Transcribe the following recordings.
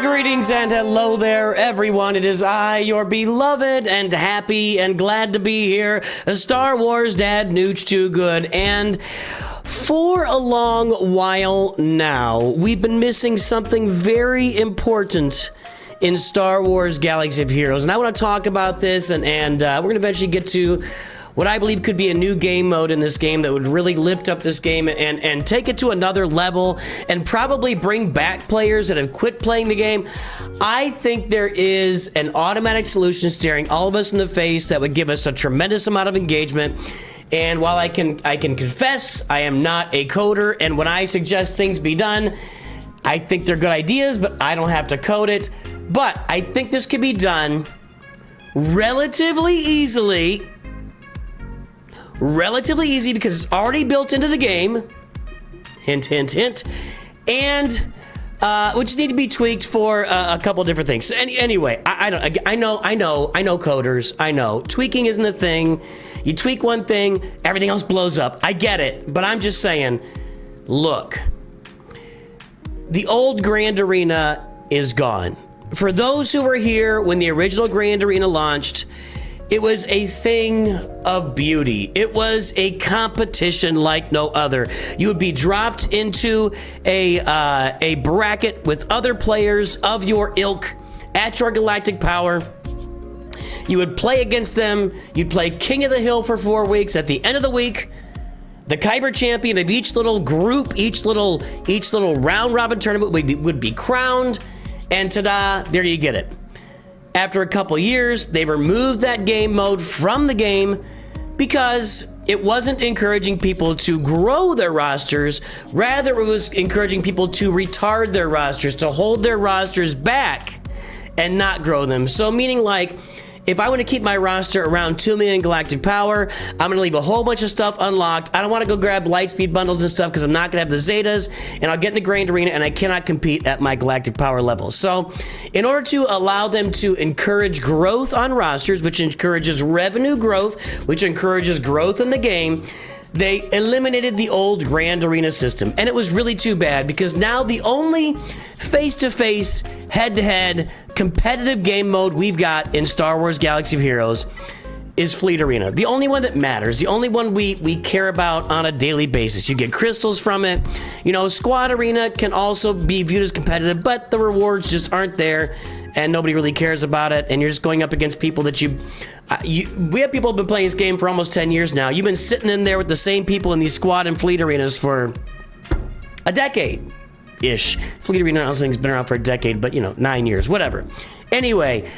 Greetings and hello there, everyone. It is I, your beloved and happy and glad to be here, a Star Wars Dad Nooch Too Good. And for a long while now, we've been missing something very important in Star Wars Galaxy of Heroes. And I want to talk about this, and we're going to eventually get to what I believe could be a new game mode in this game that would really lift up this game and take it to another level and probably bring back players that have quit playing the game. I think there is an automatic solution staring all of us in the face that would give us a tremendous amount of engagement. And while I can confess, I am not a coder, and when I suggest things be done, I think they're good ideas, but I don't have to code it. But I think this could be done relatively easily because it's already built into the game. Hint, hint, hint. And which need to be tweaked for a couple different things. Anyway, I know coders. I know tweaking isn't a thing. You tweak one thing, everything else blows up. I get it, but I'm just saying, look, the old Grand Arena is gone. For those who were here when the original Grand Arena launched, it was a thing of beauty. It was a competition like no other. You would be dropped into a bracket with other players of your ilk at your galactic power. You would play against them. You'd play King of the Hill for 4 weeks. At the end of the week, the Kyber champion of each little group, each little round robin tournament would be crowned, and ta-da, there you get it. After a couple years, they removed that game mode from the game because it wasn't encouraging people to grow their rosters. Rather, it was encouraging people to retard their rosters, to hold their rosters back and not grow them. So meaning like, if I want to keep my roster around 2 million galactic power, I'm going to leave a whole bunch of stuff unlocked. I don't want to go grab lightspeed bundles and stuff because I'm not going to have the Zetas, and I'll get in the Grand Arena and I cannot compete at my galactic power level. So in order to allow them to encourage growth on rosters, which encourages revenue growth, which encourages growth in the game, they eliminated the old Grand Arena system. And it was really too bad because now the only face-to-face, head-to-head competitive game mode we've got in Star Wars Galaxy of Heroes is Fleet Arena. The only one that matters, the only one we care about on a daily basis. You get crystals from it. You know, Squad Arena can also be viewed as competitive, but the rewards just aren't there and nobody really cares about it, and you're just going up against people that we have people who've been playing this game for almost 10 years now. You've been sitting in there with the same people in these Squad and Fleet Arenas for a decade-ish. Fleet Arena, I don't think, has been around for a decade, but, 9 years, whatever. Anyway,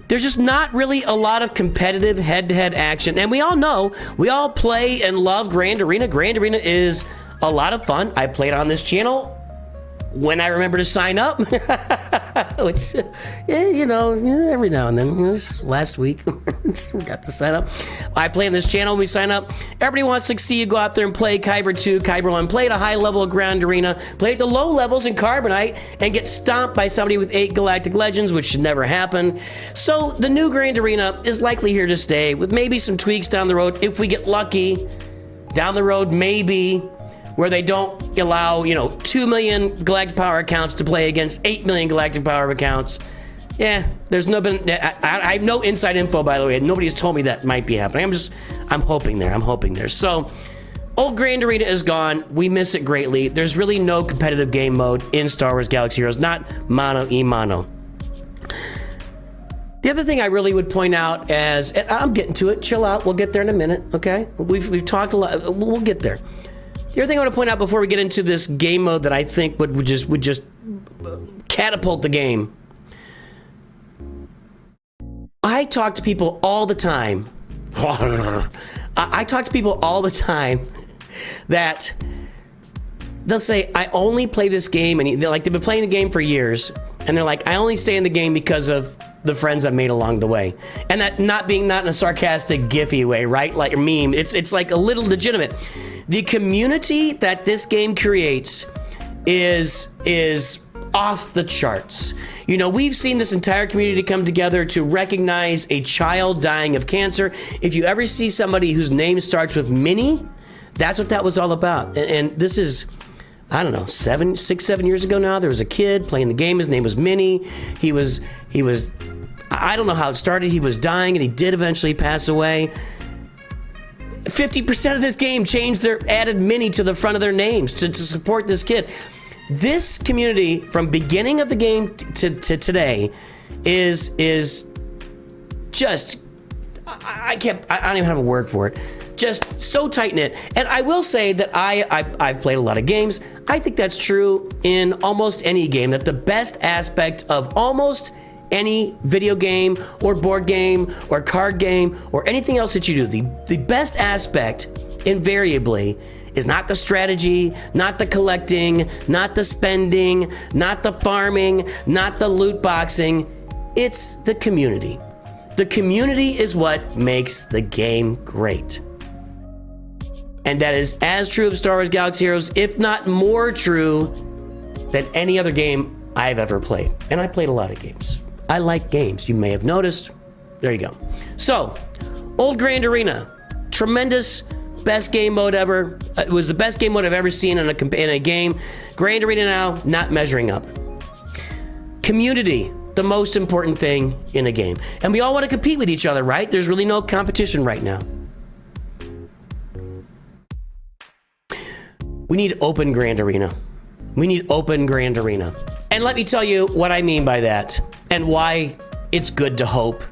there's just not really a lot of competitive head-to-head action, and we all know, we all play and love Grand Arena. Grand Arena is a lot of fun. I played on this channel when I remember to sign up, which, every now and then. This last week, we got to sign up. I play on this channel, we sign up. Everybody wants to see you go out there and play Kyber 2, Kyber 1, play at a high level of Grand Arena, play at the low levels in Carbonite, and get stomped by somebody with 8 Galactic Legends, which should never happen. So the new Grand Arena is likely here to stay, with maybe some tweaks down the road, if we get lucky. Down the road, maybe, where they don't allow, 2 million galactic power accounts to play against 8 million galactic power accounts. Yeah, there's I have no inside info, by the way. Nobody's told me that might be happening. I'm hoping there. So, old Grand Arena is gone. We miss it greatly. There's really no competitive game mode in Star Wars Galaxy Heroes, not mono. The other thing I really would point out and I'm getting to it, chill out, we'll get there in a minute, okay? We've talked a lot, we'll get there. The other thing I want to point out before we get into this game mode that I think would just catapult the game. I talk to people all the time. I talk to people all the time that they'll say, I only play this game, and they've been playing the game for years, and they're like, I only stay in the game because of the friends I've made along the way. And that not in a sarcastic, gify way, right? Like a meme. It's like a little legitimate. The community that this game creates is off the charts. We've seen this entire community come together to recognize a child dying of cancer. If you ever see somebody whose name starts with Minnie, that's what that was all about. And this is I don't know, 6, 7 years ago now, there was a kid playing the game. His name was Minnie. He was, I don't know how it started. He was dying, and he did eventually pass away. 50% of this game added Minnie to the front of their names to support this kid. This community, from beginning of the game to today, is just, I don't even have a word for it. Just so tight-knit. And I will say that I've played a lot of games. I think that's true in almost any game, that the best aspect of almost any video game or board game or card game or anything else that you do, the best aspect invariably is not the strategy, not the collecting, not the spending, not the farming, not the loot boxing. It's the community. The community is what makes the game great. And that is as true of Star Wars Galaxy Heroes, if not more true than any other game I've ever played. And I played a lot of games. I like games. You may have noticed. There you go. So, Old Grand Arena, tremendous, best game mode ever. It was the best game mode I've ever seen in a game. Grand Arena now, not measuring up. Community, the most important thing in a game. And we all want to compete with each other, right? There's really no competition right now. We need open Grand Arena. We need open Grand Arena. And let me tell you what I mean by that and why it's good to hope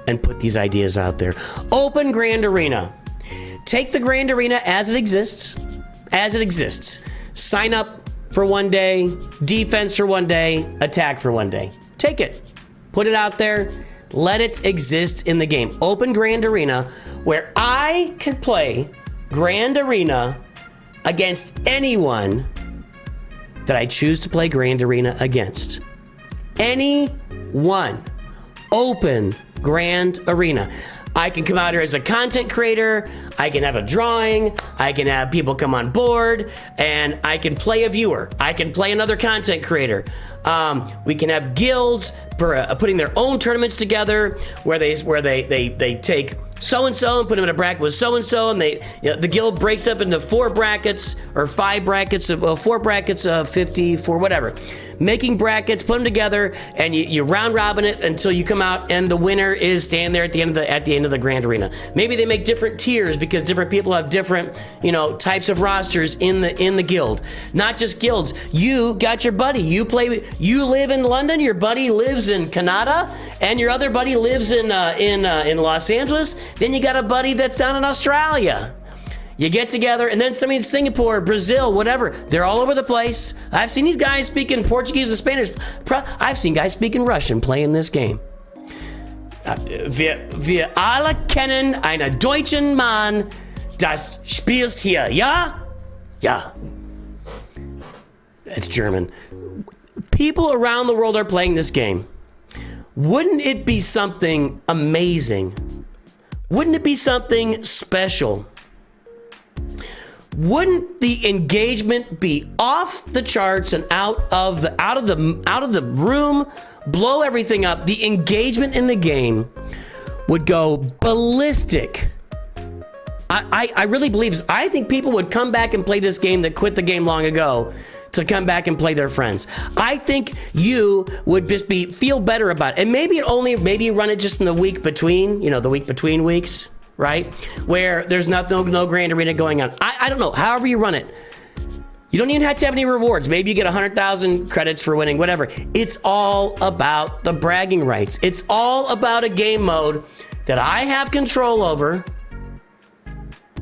and put these ideas out there. Open Grand Arena. Take the Grand Arena as it exists. As it exists. Sign up for one day, defense for one day, attack for one day. Take it. Put it out there. Let it exist in the game. Open Grand Arena where I can play Grand Arena against anyone that I choose to play Grand Arena against. Anyone. Open Grand Arena. I can come out here as a content creator, I can have a drawing, I can have people come on board, and I can play a viewer. I can play another content creator. We can have guilds putting their own tournaments together where they take so-and-so and put them in a bracket with so-and-so, and the guild breaks up into 4 brackets or 5 brackets, 4 brackets of 50, for whatever. Making brackets, put them together, and you round robin it until you come out, and the winner is standing there at the end of the Grand Arena. Maybe they make different tiers because different people have different, types of rosters in the guild. Not just guilds. You got your buddy. You live in London. Your buddy lives in Canada, and your other buddy lives in Los Angeles. Then you got a buddy that's down in Australia. You get together, and then somebody in Singapore, Brazil, whatever. They're all over the place. I've seen these guys speaking Portuguese and Spanish. I've seen guys speaking Russian playing this game. Wir alle kennen einen deutschen Mann, das spielst hier, ja? Ja. It's German. People around the world are playing this game. Wouldn't it be something amazing? Wouldn't it be something special? Wouldn't the engagement be off the charts and out of the room, blow everything up? The engagement in the game would go ballistic. I really believe this. I think people would come back and play this game that quit the game long ago to come back and play their friends. I think you would just feel better about it. And maybe you run it just in the week between, the week between weeks, right? Where there's no Grand Arena going on. I don't know, however you run it. You don't even have to have any rewards. Maybe you get 100,000 credits for winning, whatever. It's all about the bragging rights. It's all about a game mode that I have control over,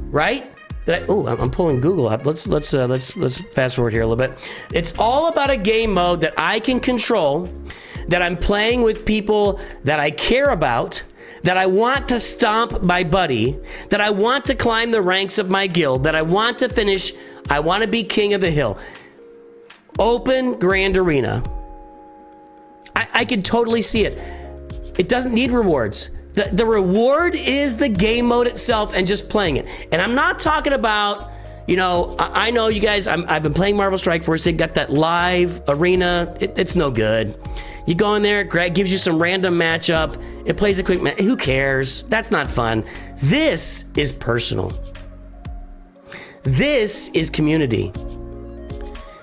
right? I'm pulling Google up. Let's fast forward here a little bit. It's all about a game mode that I can control, that I'm playing with people that I care about, that I want to stomp my buddy, that I want to climb the ranks of my guild, that I want to finish, I want to be king of the hill. Open Grand Arena. I can totally see it. It doesn't need rewards. The reward is the game mode itself and just playing it. And I'm not talking about, I know you guys, I've been playing Marvel Strike Force. They've got that live arena. It's no good. You go in there, Greg gives you some random matchup. It plays a quick match. Who cares? That's not fun. This is personal. This is community.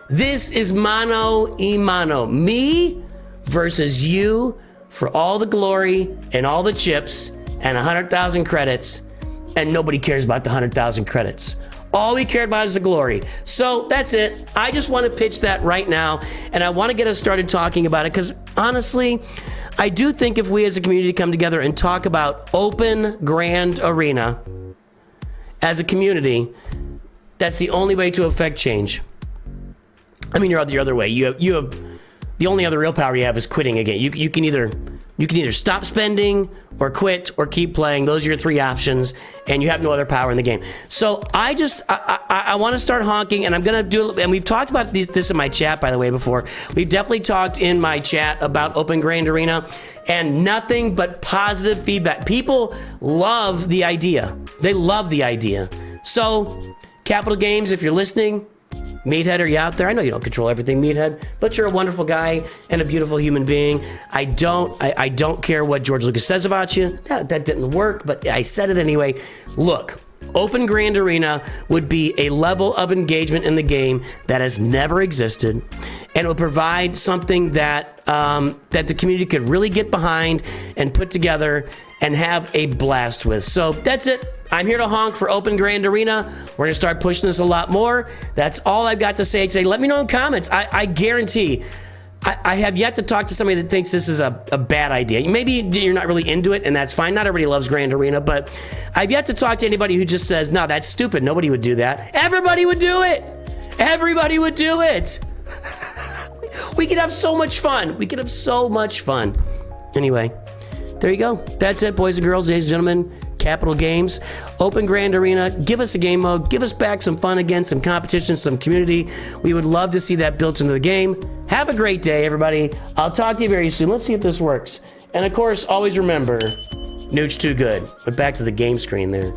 This is mano y mano. Me versus you for all the glory and all the chips and 100,000 credits. And nobody cares about the 100,000 credits. All we care about is the glory. So that's it. I just want to pitch that right now. And I want to get us started talking about it because honestly, I do think if we as a community come together and talk about open grand arena as a community, that's the only way to affect change. I mean, you're the other way. You have the only other real power you have is quitting a game. You can either stop spending or quit or keep playing. Those are your three options, and you have no other power in the game. So I want to start honking, and I'm gonna do. And we've talked about this in my chat, by the way, before. We've definitely talked in my chat about Open Grand Arena, and nothing but positive feedback. People love the idea. They love the idea. So, Capital Games, if you're listening. Meathead, are you out there? I know you don't control everything, Meathead, but you're a wonderful guy and a beautiful human being. I don't care what George Lucas says about you. That didn't work, but I said it anyway. Look, Open Grand Arena would be a level of engagement in the game that has never existed, and it would provide something that that the community could really get behind and put together and have a blast with. So that's it. I'm here to honk for Open Grand Arena. We're gonna start pushing this a lot more. That's all I've got to say today. Let me know in comments. I guarantee I have yet to talk to somebody that thinks this is a bad idea. Maybe you're not really into it, and that's fine. Not everybody loves Grand Arena, but I've yet to talk to anybody who just says, no, that's stupid. Nobody would do that. Everybody would do it. Everybody would do it. We could have so much fun. We could have so much fun. Anyway, there you go. That's it, boys and girls, ladies and gentlemen. Capital Games, Open Grand Arena. Give us a game mode. Give us back some fun again, some competition, some community. We would love to see that built into the game. Have a great day, everybody. I'll talk to you very soon. Let's see if this works. And of course, always remember, Nooch too good. But back to the game screen there.